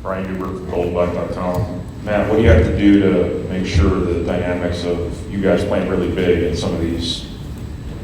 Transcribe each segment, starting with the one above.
RyanGilbert.com. Matt, what do you have to do to make sure the dynamics of you guys playing really big and some of these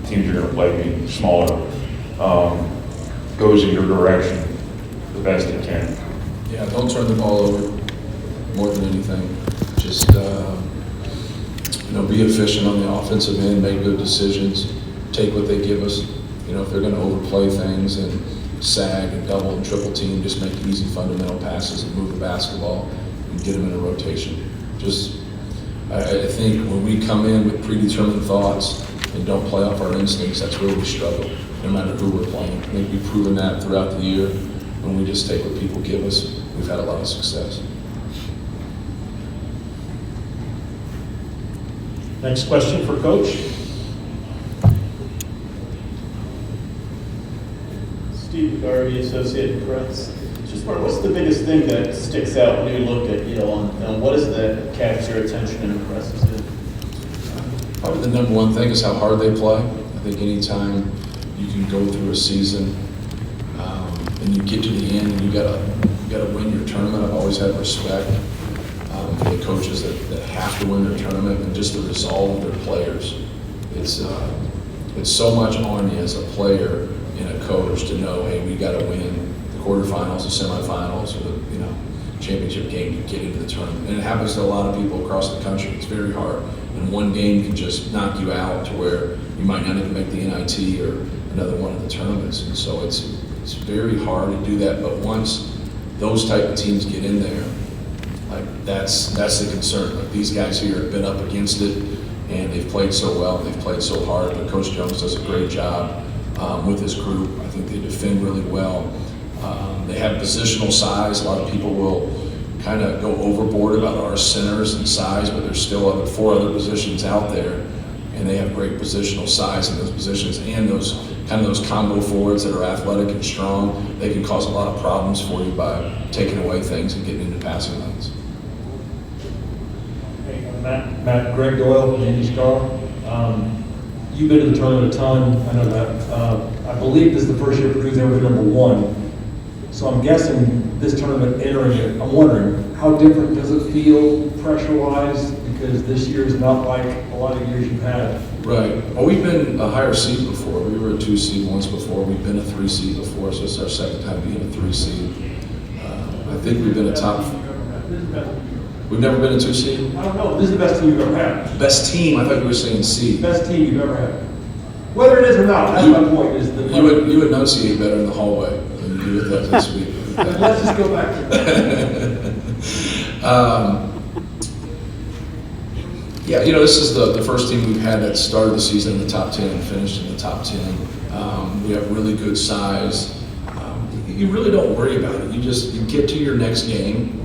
teams you're going to play being smaller goes in your direction the best it can? Yeah, don't turn the ball over more than anything. Just be efficient on the offensive end, make good decisions, take what they give us. If they're going to overplay things and sag and double and triple team, just make easy fundamental passes and move the basketball and get them in a rotation. I think when we come in with predetermined thoughts and don't play off our instincts, that's where we struggle, no matter who we're playing. I think we've proven that throughout the year. When we just take what people give us, we've had a lot of success. Next question for Coach. Steve Garvey, Associated Press. Just wondering, what's the biggest thing that sticks out when you look at Yale on film? What is it that captures your attention and impresses you? Probably the number one thing is how hard they play. I think anytime you can go through a season and you get to the end and you gotta win your tournament, I've always had respect for the coaches that have to win their tournament and just the resolve of their players. It's so much on you as a player and a coach to know, hey, we got to win the quarterfinals, the semifinals, or the championship game to get into the tournament. And it happens to a lot of people across the country. It's very hard. And one game can just knock you out to where you might not even make the NIT or another one of the tournaments. And so it's very hard to do that. But once those type of teams get in there, that's the concern. These guys here have been up against it, and they've played so well, they've played so hard. But Coach Jones does a great job with his group. I think they defend really well. They have positional size. A lot of people will kind of go overboard about our centers and size, but there's still four other positions out there, and they have great positional size in those positions, and those combo forwards that are athletic and strong. They can cause a lot of problems for you by taking away things and getting into passing lanes. Matt, Greg Doyle from Indy Star. You've been to the tournament a ton. I know that. I believe this is the first year Purdue's ever been number one. So I'm guessing this tournament entering it, I'm wondering, how different does it feel pressure-wise? Because this year is not like a lot of years you've had. Right. Well, we've been a higher seed before. We were a 2 seed once before. We've been a 3 seed before, so it's our second time being a 3 seed. I think we've been a top. We've never been a 2 seed? I don't know. This is the best team you've ever had. Best team? I thought you were saying seed. Best team you've ever had. Whether it is or not, that's my point. You enunciate better in the hallway than you do with that this week. Let's just go back to that. Yeah, this is the first team we've had that started the season in the top 10 and finished in the top 10. We have really good size. You really don't worry about it. You get to your next game.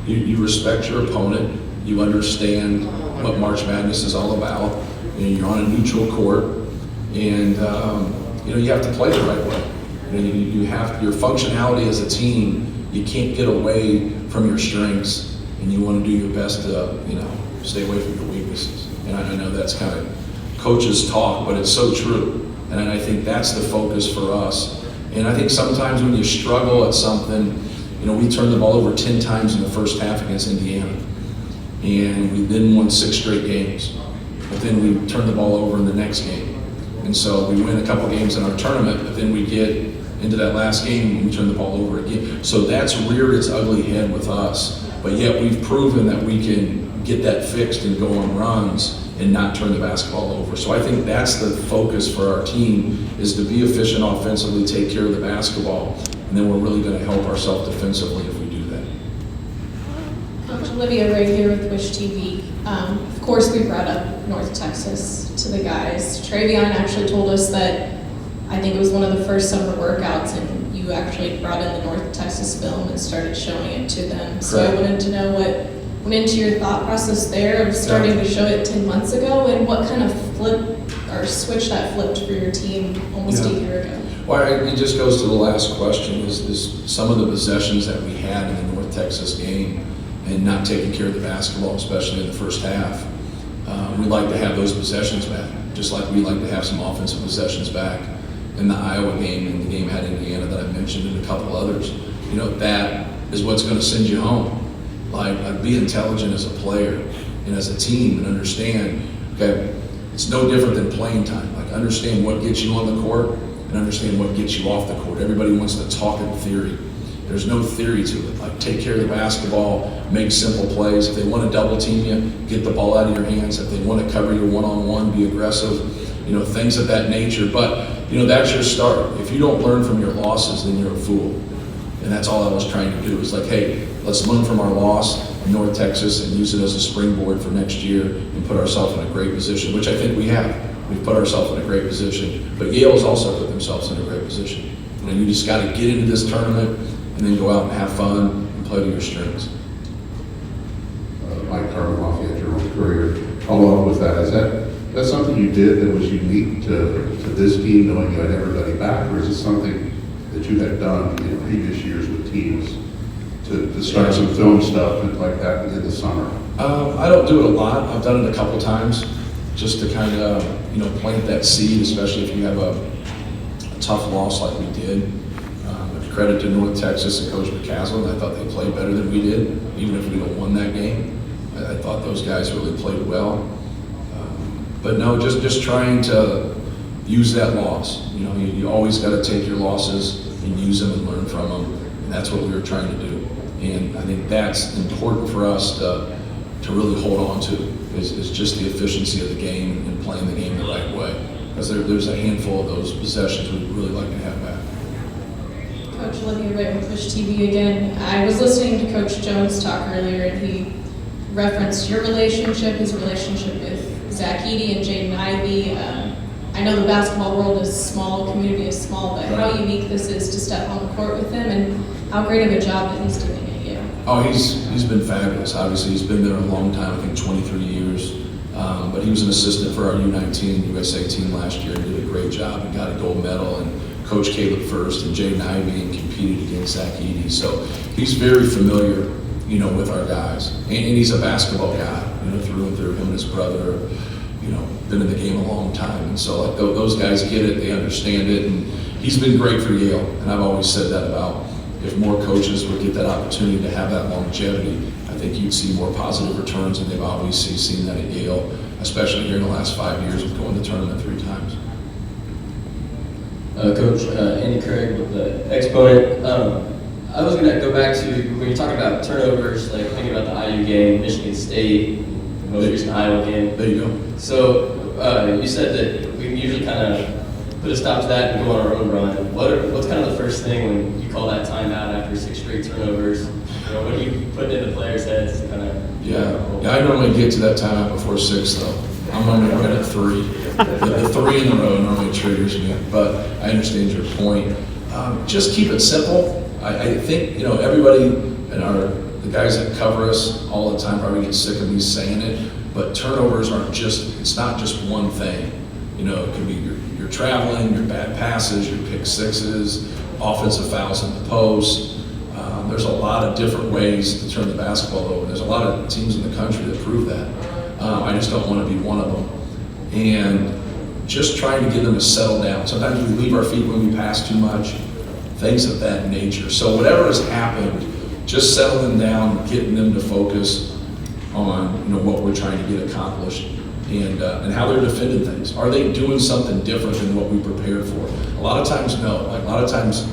You respect your opponent. You understand what March Madness is all about. You're on a neutral court, and you have to play the right way. You have your functionality as a team. You can't get away from your strengths, and you want to do your best to stay away from your weaknesses. And I know that's kind of coaches talk, but it's so true. And I think that's the focus for us. And I think sometimes when you struggle at something, we turned the ball over 10 times in the first half against Indiana. And we then won 6 straight games. But then we turned the ball over in the next game. And so we win a couple games in our tournament, but then we get into that last game and we turn the ball over again. So that's reared its ugly head with us. But yet we've proven that we can get that fixed and go on runs and not turn the basketball over. So I think that's the focus for our team, is to be efficient offensively, take care of the basketball, and then we're really going to help ourselves defensively if we do that. Coach Olivia right here with Wish TV. Of course, we brought up North Texas to the guys. Trevion actually told us that I think it was one of the first summer workouts, and you actually brought in the North Texas film and started showing it to them. So I wanted to know what went into your thought process there of starting to show it 10 months ago, and what kind of flip or switch that flipped for your team almost a year ago. Well, it just goes to the last question, is some of the possessions that we had in the North Texas game and not taking care of the basketball, especially in the first half. We'd like to have those possessions back, just like we'd like to have some offensive possessions back in the Iowa game and the game had Indiana that I mentioned and a couple others. is what's going to send you home. Like be intelligent as a player and as a team and understand, okay, it's no different than playing time. Like understand what gets you on the court and understand what gets you off the court. Everybody wants to talk in theory. There's no theory to it. Like take care of the basketball, make simple plays. If they want to double team you, get the ball out of your hands. If they want to cover you one-on-one, be aggressive, things of that nature. But, that's your start. If you don't learn from your losses, then you're a fool. And that's all I was trying to do. Is like, hey, let's learn from our loss in North Texas and use it as a springboard for next year and put ourselves in a great position, which I think we have. We've put ourselves in a great position. But Yale's also put themselves in a great position. You just got to get into this tournament and then go out and have fun and play to your strengths. Mike Karloff, you had your own career. Follow up with that. Is that something you did that was unique to this team, knowing you had everybody back, or is it something that you had done in previous years with teams to start some film stuff and like that in the summer? I don't do it a lot. I've done it a couple times just to kind of, plant that seed, especially if you have a tough loss like we did. Credit to North Texas and Coach McCaslin. I thought they played better than we did, even if we don't won that game. I thought those guys really played well. But no, just trying to use that loss. You always got to take your losses and use them and learn from them. And that's what we were trying to do. And I think that's important for us to really hold on to, is just the efficiency of the game and playing the game the right way. Because there's a handful of those possessions we'd really like to have back. Coach Olivia Wright with Push TV again. I was listening to Coach Jones talk earlier, and he referenced your relationship, his relationship with Zach Edey and Jaden Ivey. I know the basketball world is small, community is small, but how unique this is to step on the court with him, and how great of a job that he's doing at Yale. Oh, he's been fabulous. Obviously, he's been there a long time, I think 23 years. But he was an assistant for our U19 USA team last year and did a great job and got a gold medal. And Coach Caleb First and Jaden Ivey and competed against Zach Edey. So he's very familiar, with our guys. And he's a basketball guy, through and through. Him and his brother, been in the game a long time. And so like those guys get it, they understand it. And he's been great for Yale. And I've always said that about if more coaches would get that opportunity to have that longevity, I think you'd see more positive returns. And they've obviously seen that at Yale, especially here in the last 5 years with going to the tournament 3 times. Coach Andy Craig with the Exponent. I was going to go back to when you're talking about turnovers, like thinking about the IU game, Michigan State, the most recent Iowa game. There you go. So you said that we can usually kind of put a stop to that and go on our own run. What's kind of the first thing when you call that timeout after 6 straight turnovers? What are you putting in the players' heads to kind of? Yeah, I normally get to that timeout before 6 though. I'm normally right at 3. The 3 in a row normally triggers me, but I understand your point. Just keep it simple. I think, everybody and the guys that cover us all the time probably get sick of me saying it, but turnovers it's not just one thing. It could be your traveling, your bad passes, your pick sixes, offensive fouls in the post. There's a lot of different ways to turn the basketball over. There's a lot of teams in the country that prove that. I just don't want to be one of them. And just trying to get them to settle down. Sometimes we leave our feet when we pass too much, things of that nature. So whatever has happened, just settling down, getting them to focus on what we're trying to get accomplished and how they're defending things. Are they doing something different than what we prepared for? A lot of times, no. Like a lot of times,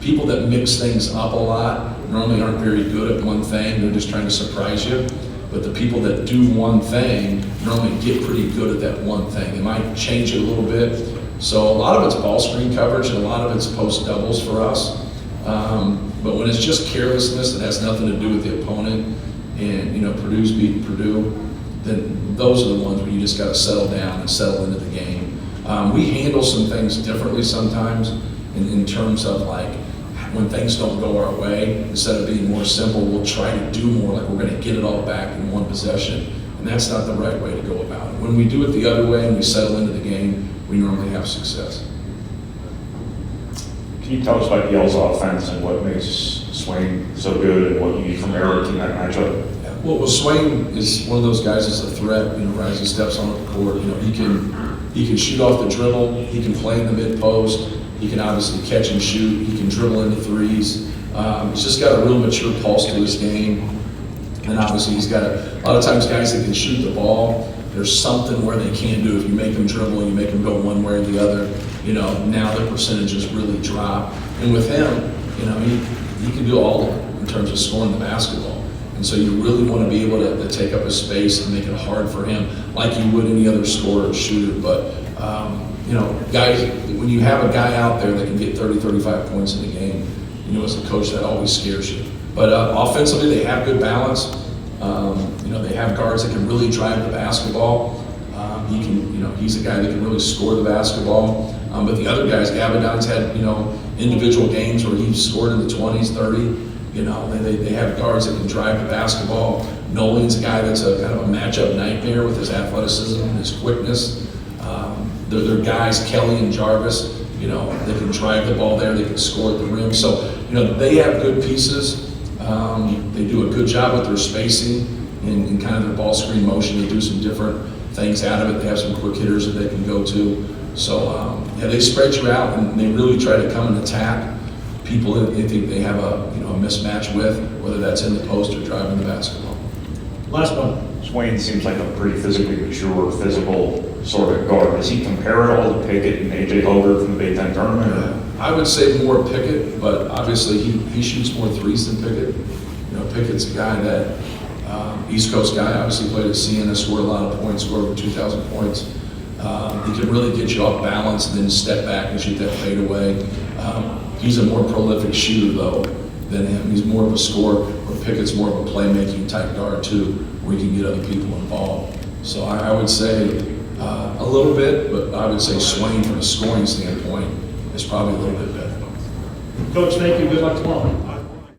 people that mix things up a lot normally aren't very good at one thing. They're just trying to surprise you. But the people that do one thing normally get pretty good at that one thing. They might change it a little bit. So a lot of it's ball screen coverage and a lot of it's post doubles for us. But when it's just carelessness that has nothing to do with the opponent and Purdue's beating Purdue, then those are the ones where you just got to settle down and settle into the game. We handle some things differently sometimes in terms of like when things don't go our way, instead of being more simple, we'll try to do more like we're going to get it all back in one possession. And that's not the right way to go about it. When we do it the other way and we settle into the game, we normally have success. Can you tell us about Yale's offense and what makes Swain so good and what you need from Eric in that matchup? Well, Swain is one of those guys that's a threat, rising steps on the court. He can shoot off the dribble, he can play in the mid post, he can obviously catch and shoot, he can dribble into threes. He's just got a real mature pulse to his game. And obviously he's got a lot of times guys that can shoot the ball, there's something where they can't do. If you make them dribble, you make them go one way or the other, now their percentages really drop. And with him, he can do all in terms of scoring the basketball. And so you really want to be able to take up his space and make it hard for him like you would any other scorer or shooter. But, guys, when you have a guy out there that can get 30, 35 points in a game, as a coach, that always scares you. But offensively, they have good balance. They have guards that can really drive the basketball. He's a guy that can really score the basketball. But the other guys, Gabadon's had, individual games where he's scored in the 20s, 30. They have guards that can drive the basketball. Nolan's a guy that's a kind of a matchup nightmare with his athleticism and his quickness. They're guys, Kelly and Jarvis, they can drive the ball there, they can score at the rim. So, they have good pieces. They do a good job with their spacing and kind of their ball screen motion. They do some different things out of it. They have some quick hitters that they can go to. So, they spread you out and they really try to come and attack people that they think they have a mismatch with, whether that's in the post or driving the basketball. Last one. Swain seems like a pretty physically mature, physical sort of guard. Does he compare it all to Pickett and A.J. Hoger from the Big Ten tournament? Or? I would say more Pickett, but obviously he shoots more threes than Pickett. Pickett's a guy that, East Coast guy, obviously played at Siena, scored a lot of points, scored over 2,000 points. He can really get you off balance and then step back and shoot that fadeaway. He's a more prolific shooter, though, than him. He's more of a scorer, where Pickett's more of a playmaking type guard, too, where he can get other people involved. So I would say a little bit, but I would say Swain, from a scoring standpoint, is probably a little bit better. Coach, thank you. Good luck tomorrow.